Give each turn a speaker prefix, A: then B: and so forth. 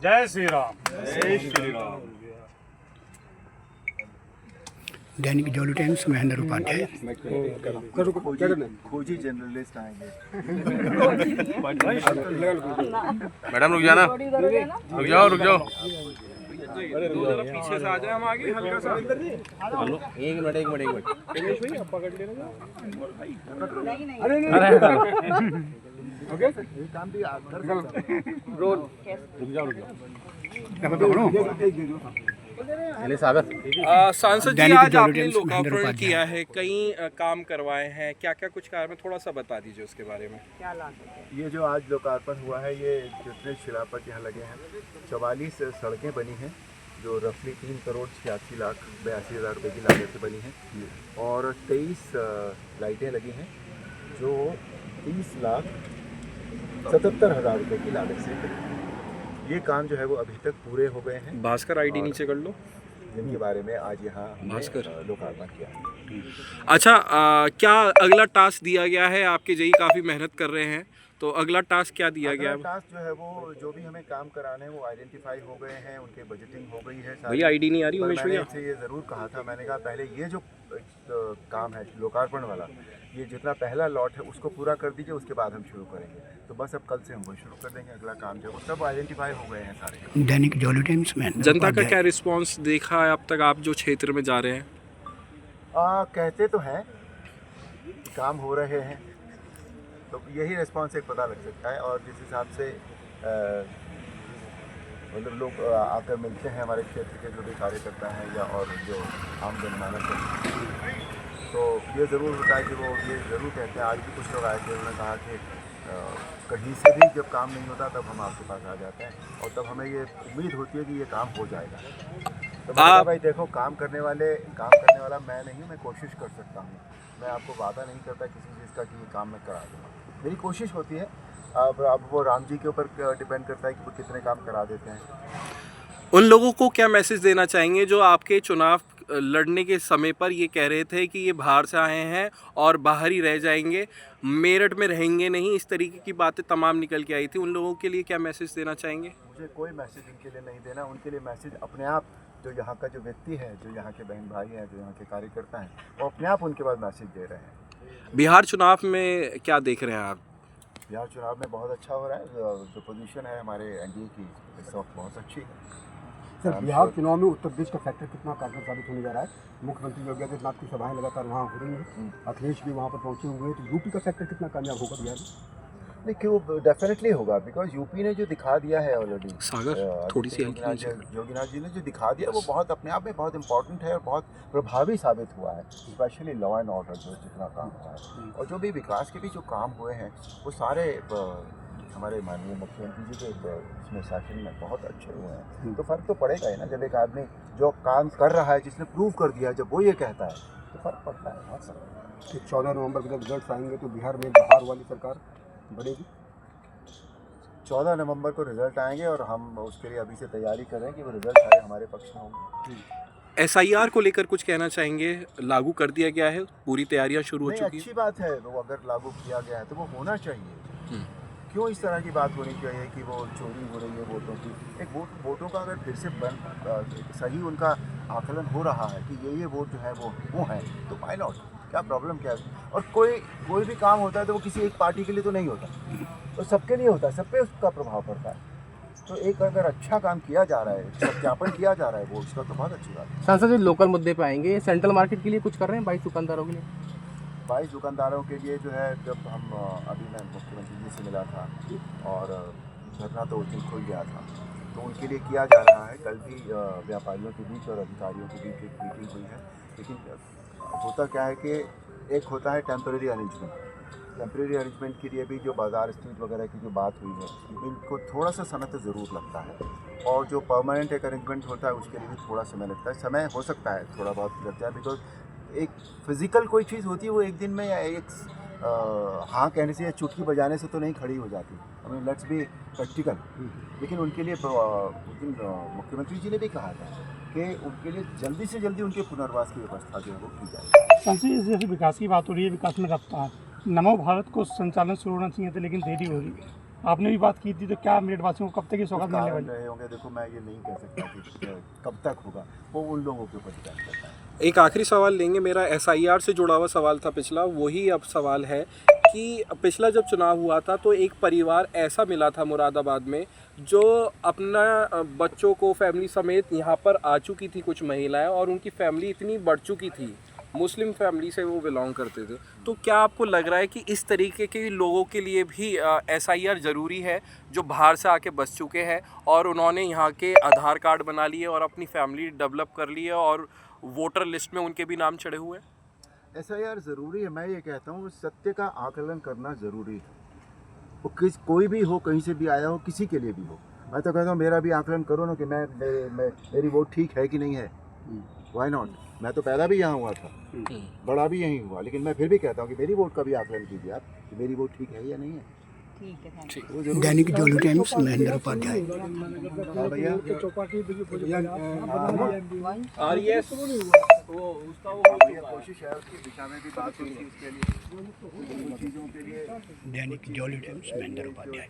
A: जय श्री राम। जय श्री राम।
B: दैनिक जागरण टाइम्स महेंद्र उपाध्याय।
A: खोजी जर्नलिस्ट आएंगे।
C: मैडम रुक जाना, रुक जाओ।
A: अरे पीछे से आ जाए, हम आगे हल्का सा।
C: एक मिनट
A: इंग्लिश में आप पकड़ लेना।
B: ओके
A: काम भी
B: रोल रुक जाओ
D: सांसद जी, आज आपने लोकार्पण किया है, कई काम करवाए हैं, क्या क्या कुछ कार्य में थोड़ा सा बता दीजिए उसके बारे में।
A: ये जो आज लोकार्पण हुआ है, ये जितने शिलापट यहाँ लगे हैं 44 सड़कें बनी हैं जो रफली 3,86,82,000 रुपये की लागत से बनी हैं और 23 लाइटें लगी हैं जो 30,77,000 रुपये की लागत से बनी हैं। ये काम जो है वो अभी तक पूरे हो गए हैं।
D: भास्कर आईडी नीचे कर लो,
A: जिनके बारे में आज यहाँ
D: भास्कर
A: लोकार्पण किया।
D: अच्छा, क्या अगला टास्क दिया गया है? आपके जई काफ़ी मेहनत कर रहे हैं, तो अगला टास्क क्या दिया गया है?
A: टास्क जो है वो जो भी हमें काम कराने हैं वो आइडेंटिफाई हो गए हैं, उनके बजटिंग हो गई है।
D: भैया आईडी नहीं आ रही उमेश भैया।
A: मैंने ये ज़रूर कहा था, मैंने कहा पहले ये जो काम है लोकार्पण वाला, ये जितना पहला लॉट है उसको पूरा कर दीजिए, उसके बाद हम शुरू करेंगे। तो बस अब कल से हम वो शुरू कर देंगे। अगला काम जो सब आइडेंटिफाई हो गए हैं सारे।
B: दैनिक जॉली टाइम्स में
D: जनता का क्या रिस्पांस देखा है अब तक, आप जो क्षेत्र में जा रहे हैं?
A: कहते तो हैं काम हो रहे हैं, तो यही रिस्पांस एक पता लग सकता है। और जिस हिसाब से मतलब लोग आकर मिलते हैं हमारे क्षेत्र के जो भी कार्यकर्ता हैं या और जो आम जनमानस है, तो ये ज़रूर होता है कि वो ये ज़रूर कहते हैं। आज भी कुछ लोग आए थे, उन्होंने कहा कि कहीं से भी जब काम नहीं होता तब हम आपके पास आ जाते हैं और तब हमें ये उम्मीद होती है कि ये काम हो जाएगा। तो मैं भाई देखो, काम करने वाला मैं नहीं हूँ, मैं कोशिश कर सकता हूँ। मैं आपको वादा नहीं करता किसी चीज़ का कि ये काम मैं करा दूँगा, मेरी कोशिश होती है। अब वो राम जी के ऊपर डिपेंड करता है कि वो कितने काम करा देते हैं।
D: उन लोगों को क्या मैसेज देना चाहेंगे जो आपके चुनाव लड़ने के समय पर ये कह रहे थे कि ये बाहर से आए हैं और बाहर ही रह जाएंगे, मेरठ में रहेंगे नहीं, इस तरीके की बातें तमाम निकल के आई थी? उन लोगों के लिए क्या मैसेज देना चाहेंगे?
A: मुझे कोई मैसेज इनके लिए नहीं देना। उनके लिए मैसेज अपने आप, जो यहाँ का जो व्यक्ति है, जो यहाँ के बहन भाई हैं, जो यहाँ के कार्यकर्ता हैं, वो अपने आप उनके पास मैसेज दे रहे हैं।
D: बिहार चुनाव में क्या देख रहे हैं आप?
A: बिहार चुनाव में बहुत अच्छा हो रहा है। जो पोजीशन है हमारे एनडीए की इस वक्त बहुत अच्छी है।
E: सर, बिहार चुनाव में उत्तर प्रदेश का फैक्टर कितना कारगर साबित होने जा रहा है? मुख्यमंत्री योगी आदित्यनाथ की सभाएं लगातार वहाँ हो रही हैं, अखिलेश भी वहाँ पर पहुँचे हुए हैं, तो यूपी का फैक्टर कितना कामयाब होगा बिहार में?
A: नहीं, क्यों, डेफिनेटली होगा, बिकॉज यूपी ने जो दिखा दिया है ऑलरेडी,
D: सागर थोड़ी सी
A: योगीनाथ जी ने जो दिखा दिया वो बहुत अपने आप में बहुत इंपॉर्टेंट है और बहुत प्रभावी साबित हुआ है। स्पेशली लॉ एंड ऑर्डर जो जितना काम हुआ है और जो भी विकास के भी जो काम हुए हैं वो सारे हमारे माननीय मुख्यमंत्री जी के इसमें शासन में बहुत अच्छे हुए हैं। तो फर्क तो पड़ेगा ही ना, जब एक आदमी जो काम कर रहा है, जिसने प्रूव कर दिया है, जब वो ये कहता है तो फर्क पड़ता है बहुत सारा।
E: तो 14 नवंबर को जब रिजल्ट आएंगे तो बिहार में बाहर वाली सरकार बढ़ेगी।
A: 14 नवंबर को रिजल्ट आएंगे और हम उसके लिए अभी से तैयारी कर रहे हैं कि वो रिजल्ट सारे हमारे पक्ष में होंगे।
D: SIR को लेकर कुछ कहना चाहेंगे? लागू कर दिया गया है, पूरी तैयारियां शुरू हो चुकी हैं।
A: अच्छी बात है, वो अगर लागू किया गया है तो वो होना चाहिए। क्यों इस तरह की बात होनी चाहिए कि वो चोरी हो रही है वोटों की? एक वोटों का अगर फिर से सही उनका आकलन हो रहा है कि ये वोट जो है वो है, तो व्हाई नॉट? क्या प्रॉब्लम क्या है? और कोई भी काम होता है तो वो किसी एक पार्टी के लिए तो नहीं होता, तो सबके लिए होता है, सब पे उसका प्रभाव पड़ता है। तो एक अगर अच्छा काम किया जा रहा है, सत्यापन किया जा रहा है वोट्स का, तो बहुत अच्छी बात है।
C: सांसद जी, लोकल मुद्दे पे आएंगे, सेंट्रल मार्केट के लिए कुछ कर रहे हैं 22 दुकानदारों के लिए?
A: 22 दुकानदारों के लिए जो है, जब हम अभी मैं मुख्यमंत्री जी से मिला था और धरना तो उस दिन खुल गया था, तो उनके लिए किया जा रहा है। कल भी व्यापारियों के बीच और अधिकारियों के बीच एक मीटिंग हुई है। लेकिन होता क्या है कि एक होता है टेम्परेरी अरेंजमेंट के लिए भी जो बाज़ार स्ट्रीट वगैरह की जो बात हुई है, इनको थोड़ा सा समय तो ज़रूर लगता है, और जो परमानेंट एक अरेंजमेंट होता है उसके लिए भी थोड़ा समय लगता है। समय हो सकता है थोड़ा बहुत लगता है, बिकॉज एक फिज़िकल कोई चीज़ होती है वो एक दिन में या एक हाँ कहने से या चुटकी बजाने से तो नहीं खड़ी हो जाती। I mean, let's be practical. लेकिन उनके लिए मुख्यमंत्री जी ने भी कहा था कि उनके लिए जल्दी से जल्दी उनके पुनर्वास की व्यवस्था जो है वो की जाए।
F: संसद जैसे विकास की बात हो रही है, विकास में रफ्तार, नमो भारत को संचालन शुरू होना चाहिए था लेकिन देरी हो रही है। आपने भी बात की थी, तो क्या मेरठवासियों को कब तक ये सौगात मिलने वाली
A: रहे होंगे? देखो, मैं ये नहीं कह सकता कि कब तक होगा, वो उन लोगों के ऊपर डिपेंड करता है।
D: एक आखिरी सवाल लेंगे, मेरा SIR से जुड़ा हुआ सवाल था पिछला, वही अब सवाल है कि पिछला जब चुनाव हुआ था तो एक परिवार ऐसा मिला था मुरादाबाद में जो अपना बच्चों को फैमिली समेत यहाँ पर आ चुकी थी कुछ महिलाएं, और उनकी फैमिली इतनी बढ़ चुकी थी, मुस्लिम फैमिली से वो बिलोंग करते थे। तो क्या आपको लग रहा है कि इस तरीके के लोगों के लिए भी SIR ज़रूरी है, जो बाहर से आके बस चुके हैं और उन्होंने यहाँ के आधार कार्ड बना लिए और अपनी फैमिली डेवलप कर ली है और वोटर लिस्ट में उनके भी नाम चढ़े हुए हैं?
A: SIR ज़रूरी है। मैं ये कहता हूँ सत्य का आकलन करना ज़रूरी है। वो कोई भी हो, कहीं से भी आया हो, किसी के लिए भी हो। मैं तो कहता हूँ मेरा भी आकलन करो ना कि मेरी वोट ठीक है कि नहीं है। Why not? मैं तो पैदा भी यहाँ हुआ था, बड़ा भी यहीं हुआ, लेकिन मैं फिर भी कहता हूँ कि मेरी वोट का भी आकलन कीजिए आप कि मेरी वोट ठीक है या नहीं है।
B: दैनिक जॉली टाइम्स महेंद्र उपाध्याय।
A: भैया कोशिश है उसकी दिशा में भी बात हुई थी, उसके लिए चीज़ों के लिए।
B: दैनिक जॉली टाइम्स महेंद्र उपाध्याय।